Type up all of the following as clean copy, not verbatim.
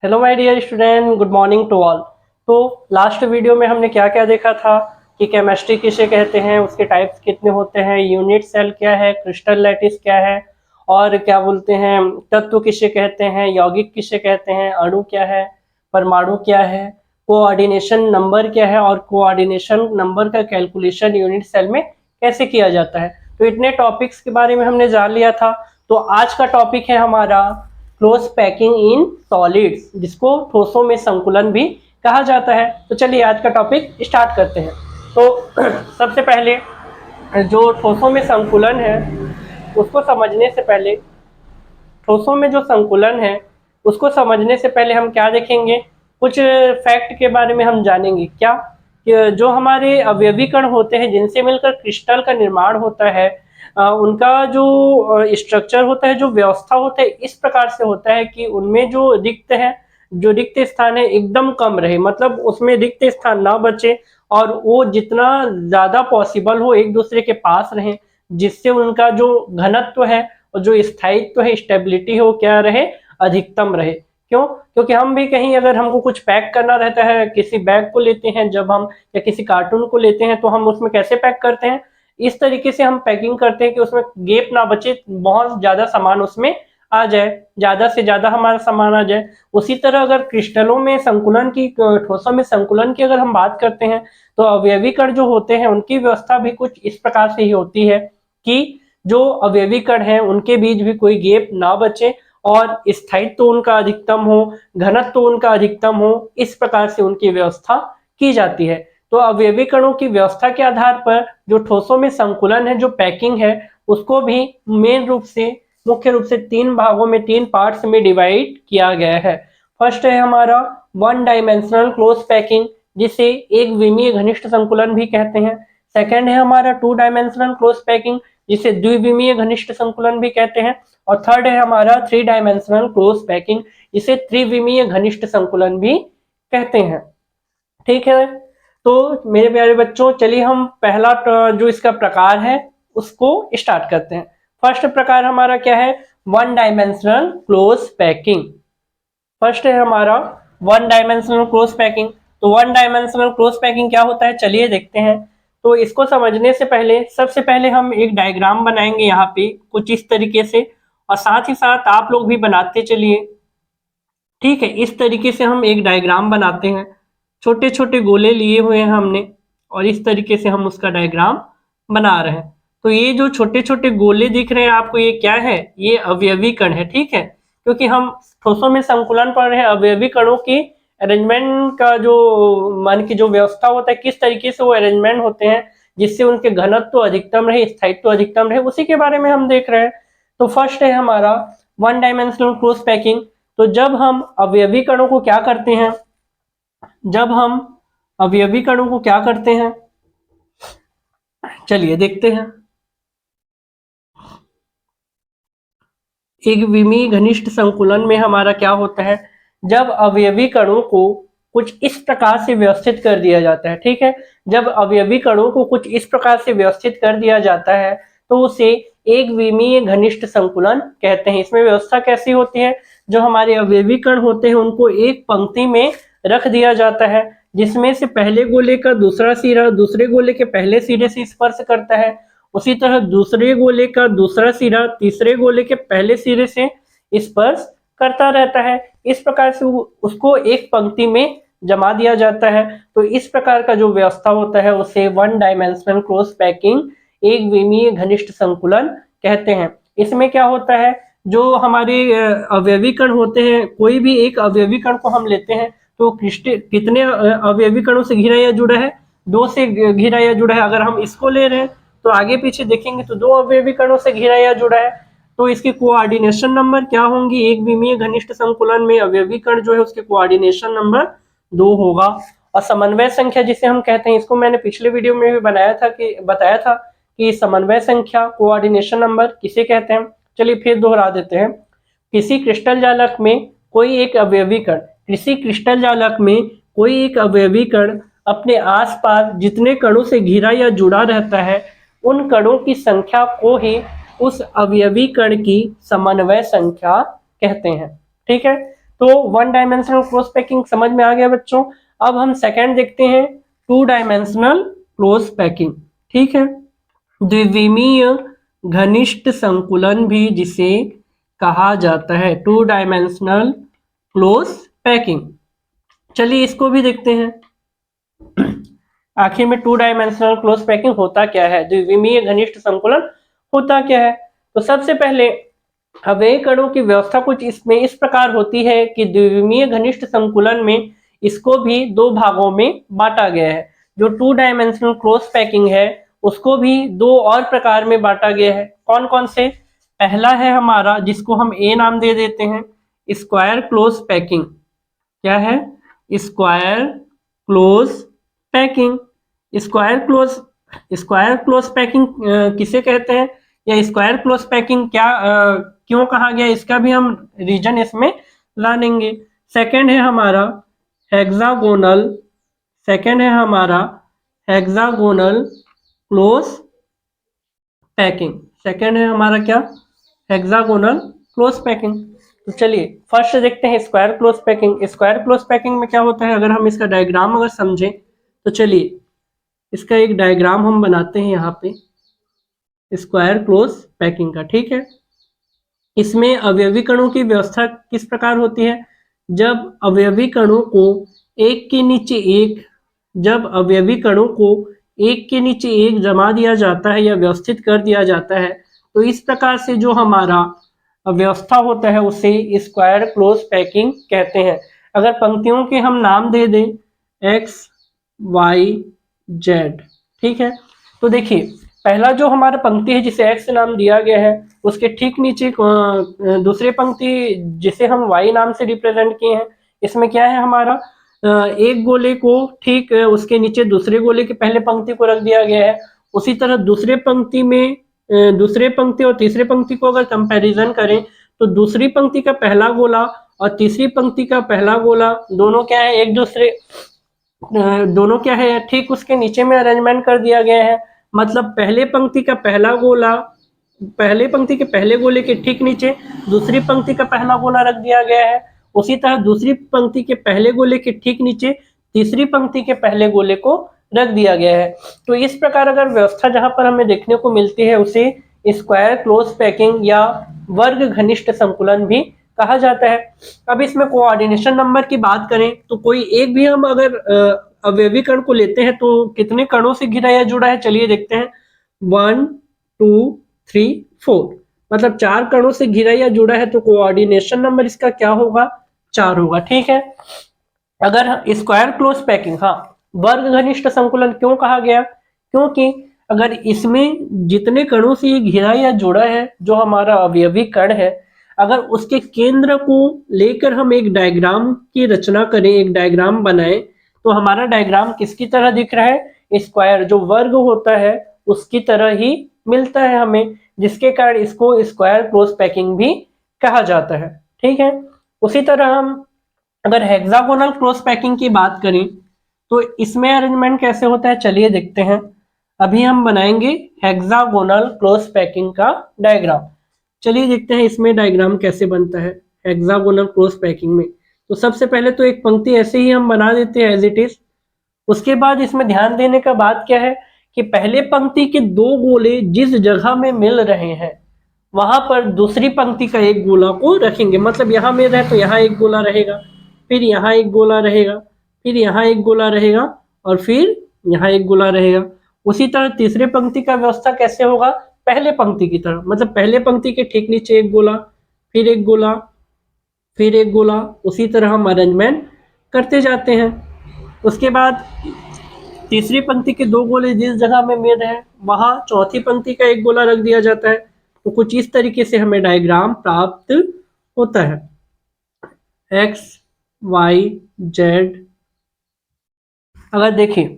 Hello my dear student, good morning to all. तो last video में हमने क्या क्या देखा था कि केमिस्ट्री किसे कहते हैं, उसके टाइप्स कितने होते हैं, यूनिट सेल क्या है, क्रिस्टल लैटिस क्या है, और क्या बोलते हैं तत्व किसे कहते हैं, यौगिक किसे कहते हैं, अणु क्या है, परमाणु क्या है, कोऑर्डिनेशन नंबर क्या है, और कोऑर्डिनेशन नंबर का कैलकुलेशन यूनिट सेल में कैसे किया जाता है। तो इतने टॉपिक्स के बारे में हमने जान लिया था। तो आज का टॉपिक है हमारा क्लोज पैकिंग इन सॉलिड्स, जिसको ठोसों में संकुलन भी कहा जाता है। तो चलिए आज का टॉपिक स्टार्ट करते हैं। तो सबसे पहले जो ठोसों में संकुलन है उसको समझने से पहले, ठोसों में जो संकुलन है उसको समझने से पहले हम क्या देखेंगे, कुछ फैक्ट के बारे में हम जानेंगे। क्या कि जो हमारे अवयवी कण होते हैं जिनसे मिलकर क्रिस्टल का निर्माण होता है, उनका जो स्ट्रक्चर होता है, जो व्यवस्था होता है, इस प्रकार से होता है कि उनमें जो रिक्त स्थान है एकदम कम रहे, मतलब उसमें रिक्त स्थान ना बचे और वो जितना ज्यादा पॉसिबल हो एक दूसरे के पास रहें, जिससे उनका जो घनत्व है और जो स्थायित्व है, स्टेबिलिटी हो, क्या रहे, अधिकतम रहे। क्यों? क्योंकि हम भी कहीं अगर हमको कुछ पैक करना रहता है, किसी बैग को लेते हैं जब हम, या किसी कार्टून को लेते हैं, तो हम उसमें कैसे पैक करते हैं, इस तरीके से हम पैकिंग करते हैं कि उसमें गैप ना बचे, बहुत ज्यादा सामान उसमें आ जाए, ज्यादा से ज्यादा हमारा सामान आ जाए। उसी तरह अगर क्रिस्टलों में संकुलन की, ठोसों में संकुलन की अगर हम बात करते हैं, तो अवयवी कण जो होते हैं उनकी व्यवस्था भी कुछ इस प्रकार से ही होती है कि जो अवयवी कण हैं उनके बीच भी कोई गैप ना बचे और स्थायित्व तो उनका अधिकतम हो, घनत्व तो उनका अधिकतम हो, इस प्रकार से उनकी व्यवस्था की जाती है। तो अवयवी कणों की व्यवस्था के आधार पर जो ठोसों में संकुलन है, जो पैकिंग है, उसको भी मुख्य रूप से तीन भागों में, तीन पार्ट्स में डिवाइड किया गया है। फर्स्ट है हमारा वन डायमेंशनल क्लोज पैकिंग, जिसे एक विमीय घनिष्ठ संकुलन भी कहते हैं। सेकंड है हमारा टू डायमेंशनल क्लोज पैकिंग, जिसे द्विविमीय घनिष्ठ संकुलन भी कहते हैं। और थर्ड है हमारा थ्री डायमेंशनल क्लोज पैकिंग, जिसे त्रिविमीय घनिष्ठ संकुलन भी कहते हैं। ठीक है, तो मेरे प्यारे बच्चों, चलिए हम पहला जो इसका प्रकार है उसको स्टार्ट करते हैं। फर्स्ट प्रकार हमारा क्या है? One dimensional close packing. First है हमारा वन डायमेंशनल क्लोज पैकिंग। तो वन डायमेंशनल क्लोज पैकिंग क्या होता है, चलिए देखते हैं। तो इसको समझने से पहले सबसे पहले हम एक डायग्राम बनाएंगे यहाँ पे कुछ इस तरीके से, और साथ ही साथ आप लोग भी बनाते चलिए। ठीक है, इस तरीके से हम एक डायग्राम बनाते हैं। छोटे छोटे गोले लिए हुए हैं हमने और इस तरीके से हम उसका डायग्राम बना रहे हैं। तो ये जो छोटे छोटे गोले दिख रहे हैं आपको, ये क्या है? ये अवयवी कण है। ठीक है, क्योंकि हम ठोसों में संकुलन पढ़ रहे हैं, अवयवी कणों की अरेंजमेंट का जो मन की जो व्यवस्था होता है, किस तरीके से वो अरेंजमेंट होते हैं जिससे उनके घनत्व अधिकतम रहे, स्थायित्व अधिकतम रहे, उसी के बारे में हम देख रहे हैं। तो फर्स्ट है हमारा वन डायमेंशनल क्लोज पैकिंग। तो जब हम अवयवी कणों को क्या करते हैं, जब हम अवयवी कणों को क्या करते हैं, चलिए देखते हैं। एक विमीय घनिष्ठ संकुलन में हमारा क्या होता है, जब अवयवी कणों को कुछ इस प्रकार से व्यवस्थित कर दिया जाता है। ठीक है, जब अवयवी कणों को कुछ इस प्रकार से व्यवस्थित कर दिया जाता है तो उसे एक विमीय घनिष्ठ संकुलन कहते हैं। इसमें व्यवस्था कैसी होती है, जो हमारे अवयवी कण होते हैं उनको एक पंक्ति में रख दिया जाता है, जिसमें से पहले गोले का दूसरा सिरा दूसरे गोले के पहले सिरे से स्पर्श करता है, उसी तरह दूसरे गोले का दूसरा सिरा तीसरे गोले के पहले सिरे से स्पर्श करता रहता है। इस प्रकार से उसको एक पंक्ति में जमा दिया जाता है। तो इस प्रकार का जो व्यवस्था होता है उसे वन डायमेंशनल क्लोज पैकिंग, एक विमीय घनिष्ठ संकुलन कहते हैं। इसमें क्या होता है, जो हमारे अवयवी कण होते हैं, कोई भी एक अवयवी कण को हम लेते हैं तो कितने अवयवी कणों से घिरा या जुड़ा है? दो से घिरा या जुड़ा है। अगर हम इसको ले रहे हैं तो आगे पीछे देखेंगे तो दो अवयवी कणों से घिरा या जुड़ा है। तो इसके कोऑर्डिनेशन नंबर क्या होंगे? एक विमीय घनिष्ठ संकुलन में अवयवी कण जो है उसके कोऑर्डिनेशन नंबर 2 होगा। और समन्वय संख्या जिसे हम कहते हैं, इसको मैंने पिछले वीडियो में भी बताया था कि समन्वय संख्या, कोऑर्डिनेशन नंबर किसे कहते हैं। चलिए फिर दोहरा देते हैं। किसी क्रिस्टल जालक में कोई एक अवयवी कण, किसी क्रिस्टल जालक में कोई एक अवयवी कण अपने आसपास जितने कणों से घिरा या जुड़ा रहता है, उन कणों की संख्या को ही उस अवयवी कण की समन्वय संख्या कहते हैं। ठीक है, तो वन डायमेंशनल क्लोज पैकिंग समझ में आ गया बच्चों। अब हम सेकंड देखते हैं, टू डायमेंशनल क्लोज पैकिंग। ठीक है, द्विविमीय घनिष्ठ संकुलन भी जिसे कहा जाता है टू डायमेंशनल क्लोज पैकिंग। चलिए इसको भी देखते हैं। आखिर में टू डायमेंशनल क्लोज पैकिंग होता क्या है, द्विविमीय घनिष्ठ संकुलन होता क्या है। तो सबसे पहले अवयवी कणों की व्यवस्था कुछ इसमें इस प्रकार होती है कि द्विविमीय घनिष्ठ संकुलन में इसको भी दो भागों में बांटा गया है। जो टू डायमेंशनल क्लोज पैकिंग है उसको भी दो और प्रकार में बांटा गया है। कौन कौन से, पहला है हमारा जिसको हम ए नाम दे देते हैं, स्क्वायर क्लोज पैकिंग। क्या है, square close packing. Square close packing किसे कहते हैं, या स्क्वायर क्लोज पैकिंग क्या क्यों कहा गया, इसका भी हम रीजन इसमें लानेंगे। सेकंड है हमारा हेक्सागोनल, क्लोज पैकिंग। सेकंड है हमारा क्या, हेक्सागोनल क्लोज पैकिंग। तो चलिए फर्स्ट देखते हैं square close packing. Square close packing में क्या होता है, अगर हम इसका डायग्राम अगर समझें तो चलिए इसका एक डायग्राम हम बनाते हैं यहाँ पे स्क्वायर क्लोज पैकिंग का। ठीक है, इसमें अवयवी कणों की व्यवस्था किस प्रकार होती है, जब अवयवी कणों को एक के नीचे एक जमा दिया जाता है या व्यवस्थित कर दिया जाता है, तो इस प्रकार से जो हमारा व्यवस्था होता है उसे स्क्वायर क्लोज पैकिंग कहते हैं। अगर पंक्तियों के हम नाम दे दें एक्स वाई जेड, ठीक है, तो देखिए पहला जो हमारा पंक्ति है जिसे एक्स नाम दिया गया है उसके ठीक नीचे दूसरी पंक्ति जिसे हम वाई नाम से रिप्रेजेंट किए हैं, इसमें क्या है हमारा एक गोले को ठीक उसके नीचे दूसरे गोले की पहले पंक्ति को रख दिया गया है। उसी तरह दूसरे पंक्ति और तीसरे पंक्ति को अगर कंपैरिजन करें तो दूसरी पंक्ति का पहला गोला और तीसरी पंक्ति का पहला गोला दोनों क्या है ठीक उसके नीचे में अरेंजमेंट कर दिया गया है। मतलब पहले पंक्ति का पहला गोला पहले पंक्ति के पहले गोले के ठीक नीचे दूसरी पंक्ति का पहला गोला रख दिया गया है। उसी तरह दूसरी पंक्ति के पहले गोले के ठीक नीचे तीसरी पंक्ति के पहले गोले को रख दिया गया है। तो इस प्रकार अगर व्यवस्था जहां पर हमें देखने को मिलती है उसे स्क्वायर क्लोज पैकिंग या वर्ग घनिष्ठ संकुलन भी कहा जाता है। अब इसमें कोऑर्डिनेशन नंबर की बात करें तो कोई एक भी हम अगर अवयवी कण को लेते हैं तो कितने कणों से घिरा या जुड़ा है, चलिए देखते हैं। 1 2 3 4, मतलब 4 कणों से घिरा या जुड़ा है तो कोऑर्डिनेशन नंबर इसका क्या होगा, 4 होगा। ठीक है, अगर स्क्वायर क्लोज पैकिंग वर्ग घनिष्ठ संकुलन क्यों कहा गया, क्योंकि अगर इसमें जितने कणों से ये घिरा या जुड़ा है जो हमारा अवयवी कण है, अगर उसके केंद्र को लेकर हम एक डायग्राम की रचना करें, एक डायग्राम बनाएं, तो हमारा डायग्राम किसकी तरह दिख रहा है, स्क्वायर जो वर्ग होता है उसकी तरह ही मिलता है हमें, जिसके कारण इसको स्क्वायर क्लोज पैकिंग भी कहा जाता है। ठीक है, उसी तरह हम अगर हेक्सागोनल क्लोज पैकिंग की बात करें तो इसमें अरेंजमेंट कैसे होता है, चलिए देखते हैं। अभी हम बनाएंगे हेक्सागोनल क्लोज पैकिंग का डायग्राम। चलिए देखते हैं इसमें डायग्राम कैसे बनता है हेक्सागोनल क्लोज पैकिंग में। तो सबसे पहले तो एक पंक्ति ऐसे ही हम बना देते हैं एज इट इज। उसके बाद इसमें ध्यान देने का बात क्या है कि पहले पंक्ति के दो गोले जिस जगह में मिल रहे हैं वहां पर दूसरी पंक्ति का एक गोला को रखेंगे। मतलब यहाँ मिल रहा है तो यहाँ एक गोला रहेगा, फिर यहाँ एक गोला रहेगा, फिर यहाँ एक गोला रहेगा और फिर यहाँ एक गोला रहेगा। उसी तरह तीसरे पंक्ति का व्यवस्था कैसे होगा, पहले पंक्ति की तरह, मतलब पहले पंक्ति के ठीक नीचे एक गोला, फिर एक गोला, फिर एक गोला। उसी तरह हम अरेंजमेंट करते जाते हैं। उसके बाद तीसरी पंक्ति के दो गोले जिस जगह में मिल रहे हैं वहां चौथी पंक्ति का एक गोला रख दिया जाता है। तो कुछ इस तरीके से हमें डायग्राम प्राप्त होता है। X Y Z. अगर देखिए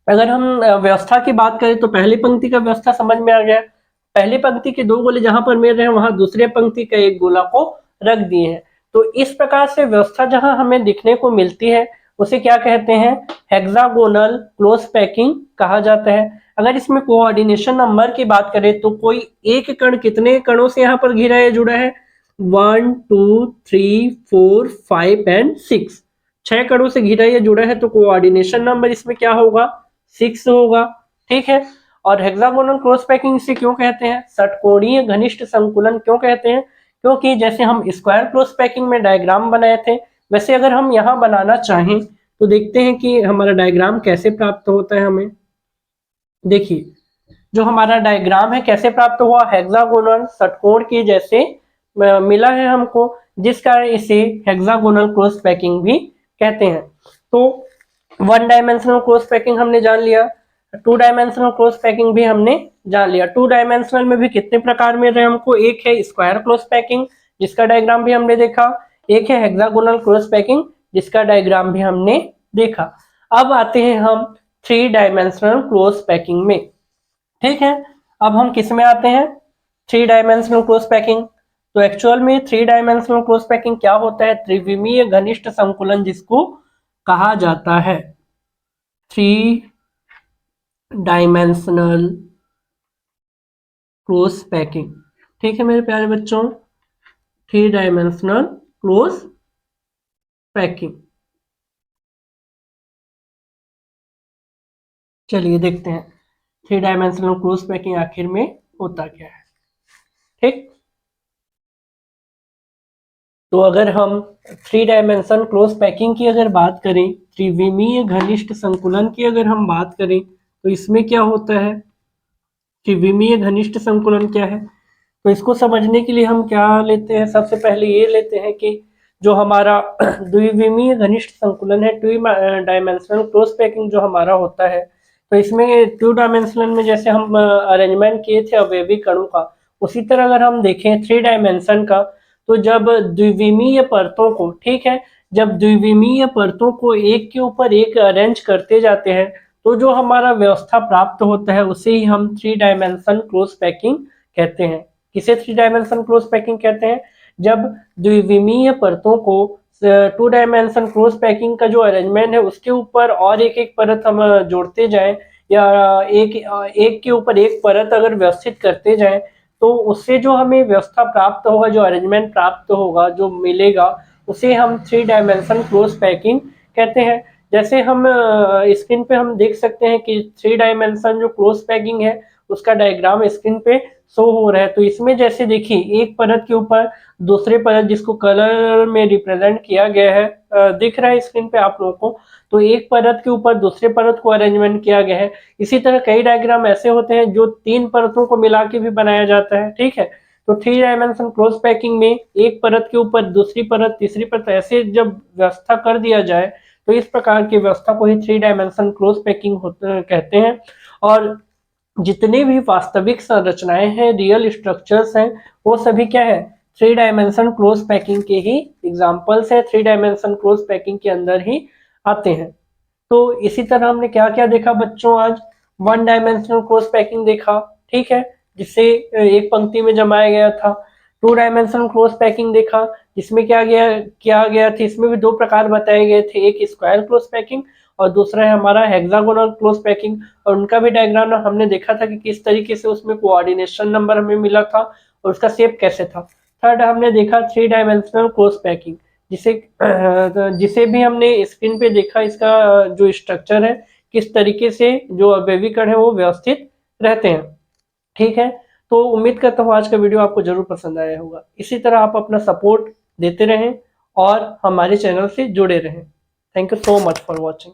अगर हम व्यवस्था की बात करें तो पहली पंक्ति का व्यवस्था समझ में आ गया। पहली पंक्ति के दो गोले जहां पर मिल रहे हैं वहां दूसरे पंक्ति का एक गोला को रख दिए हैं। तो इस प्रकार से व्यवस्था जहां हमें दिखने को मिलती है उसे क्या कहते हैं, हेक्सागोनल क्लोज पैकिंग कहा जाता है। अगर इसमें कोऑर्डिनेशन नंबर की बात करें तो कोई एक कण कितने कणों से यहाँ पर घिरा या जुड़ा है, 1 2 3 4 5 एंड 6, 6 कड़ों से घिरा या जुड़ा है तो कोऑर्डिनेशन नंबर इसमें क्या होगा, 6 होगा। ठीक है। और हेक्सागोनल क्रॉस पैकिंग इसे क्यों कहते हैं, षटकोणीय घनिष्ठ संकुलन क्यों कहते हैं, क्योंकि जैसे हम स्क्वायर क्रॉस पैकिंग में डायग्राम बनाए थे, वैसे अगर हम यहाँ बनाना चाहें तो देखते हैं कि हमारा डायग्राम कैसे प्राप्त होता है। हमें देखिए जो हमारा डायग्राम है कैसे प्राप्त हुआ, हेक्सागोनल षटकोण के जैसे मिला है हमको, जिस कारण इसे हेक्सागोनल क्रॉस पैकिंग भी कहते हैं। तो वन डायमेंशनल क्रॉस पैकिंग हमने जान लिया, टू डायमेंशनल क्रॉस पैकिंग भी हमने जान लिया। टू डायमेंशनल में भी कितने प्रकार मिल रहे हैं हमको, एक है स्क्वायर क्रॉस पैकिंग जिसका डायग्राम भी हमने देखा, एक है हेक्सागोनल क्रॉस पैकिंग जिसका डायग्राम भी हमने देखा। अब आते हैं हम थ्री डायमेंशनल क्रॉस पैकिंग में। ठीक है, अब हम किस में आते हैं, थ्री डायमेंशनल क्रॉस पैकिंग। तो एक्चुअल में थ्री डायमेंशनल क्रॉस पैकिंग क्या होता है, त्रिविमीय घनिष्ठ संकुलन जिसको कहा जाता है, थ्री डायमेंशनल क्रॉस पैकिंग। ठीक है मेरे प्यारे बच्चों, थ्री डायमेंशनल क्रॉस पैकिंग। चलिए देखते हैं थ्री डायमेंशनल क्रॉस पैकिंग आखिर में होता क्या है। ठीक, तो अगर हम थ्री डायमेंशन क्रॉस पैकिंग की अगर बात करें, त्रिविमीय घनिष्ठ संकुलन की अगर हम बात करें, तो इसमें क्या होता है, त्रिविमीय घनिष्ठ संकुलन क्या है, तो इसको समझने के लिए हम क्या लेते हैं, सबसे पहले ये लेते हैं कि जो हमारा द्विविमीय घनिष्ठ संकुलन है, टू डायमेंशनल क्रॉस पैकिंग जो हमारा होता है, तो इसमें टू डायमेंशनल में जैसे हम अरेंजमेंट किए थे अवयवी कणों का, उसी तरह अगर हम देखें थ्री डायमेंशन का, तो जब द्विविमीय परतों को, ठीक है, जब द्विविमीय परतों को एक के ऊपर एक अरेंज करते जाते हैं, तो जो हमारा व्यवस्था प्राप्त होता है उसे ही हम थ्री डायमेंशन क्रॉस पैकिंग कहते हैं। किसे थ्री डायमेंशन क्रॉस पैकिंग कहते हैं, जब द्विविमीय परतों को टू डायमेंशन क्रॉस पैकिंग का जो अरेंजमेंट है उसके ऊपर और एक एक परत हम जोड़ते जाएं, या एक के ऊपर एक परत अगर व्यवस्थित करते जाएं, तो उससे जो हमें व्यवस्था प्राप्त होगा, जो अरेंजमेंट प्राप्त होगा, जो मिलेगा, उसे हम थ्री डायमेंशन क्रॉस पैकिंग कहते हैं। जैसे हम स्क्रीन पे हम देख सकते हैं कि थ्री डायमेंशन जो क्रॉस पैकिंग है उसका डायग्राम स्क्रीन पे शो हो रहा है। तो इसमें जैसे देखिए एक परत के ऊपर दूसरे परत जिसको कलर में रिप्रेजेंट किया गया है, दिख रहा है स्क्रीन पे आप लोगों को, तो एक परत के ऊपर दूसरे परत को अरेंजमेंट किया गया है। इसी तरह कई डायग्राम ऐसे होते हैं जो तीन परतों को मिला के भी बनाया जाता है। ठीक है, तो थ्री डायमेंशन क्रॉस पैकिंग में एक परत के ऊपर दूसरी परत तीसरी परत ऐसे जब व्यवस्था कर दिया जाए, तो इस प्रकार की व्यवस्था को ही थ्री डायमेंशन क्रॉस पैकिंग कहते हैं। और जितने भी वास्तविक संरचनाएं हैं, रियल स्ट्रक्चर्स हैं, वो सभी क्या है, थ्री डायमेंशन क्रॉस पैकिंग के ही एग्जांपल्स है, थ्री डायमेंशन क्रॉस पैकिंग के अंदर ही आते हैं। तो इसी तरह हमने क्या क्या देखा बच्चों आज, वन डायमेंशनल क्रॉस पैकिंग देखा, ठीक है, जिसे एक पंक्ति में जमाया गया था। टू डायमेंशनल क्रॉस पैकिंग देखा, जिसमें क्या गया था, इसमें भी दो प्रकार बताए गए थे, एक स्क्वायर क्रॉस पैकिंग और दूसरा है हमारा हेक्सागोनल क्रॉस पैकिंग, और उनका भी डायग्राम हमने देखा था कि किस तरीके से उसमें कोऑर्डिनेशन नंबर हमें मिला था और उसका शेप कैसे था। थर्ड हमने देखा थ्री डायमेंशनल क्रॉस पैकिंग, जिसे भी हमने स्क्रीन पे देखा, इसका जो स्ट्रक्चर है किस तरीके से जो अवयवी कण है वो व्यवस्थित रहते हैं। ठीक है, तो उम्मीद करता हूँ आज का वीडियो आपको जरूर पसंद आया होगा। इसी तरह आप अपना सपोर्ट देते रहें और हमारे चैनल से जुड़े रहें। Thank you so much for watching.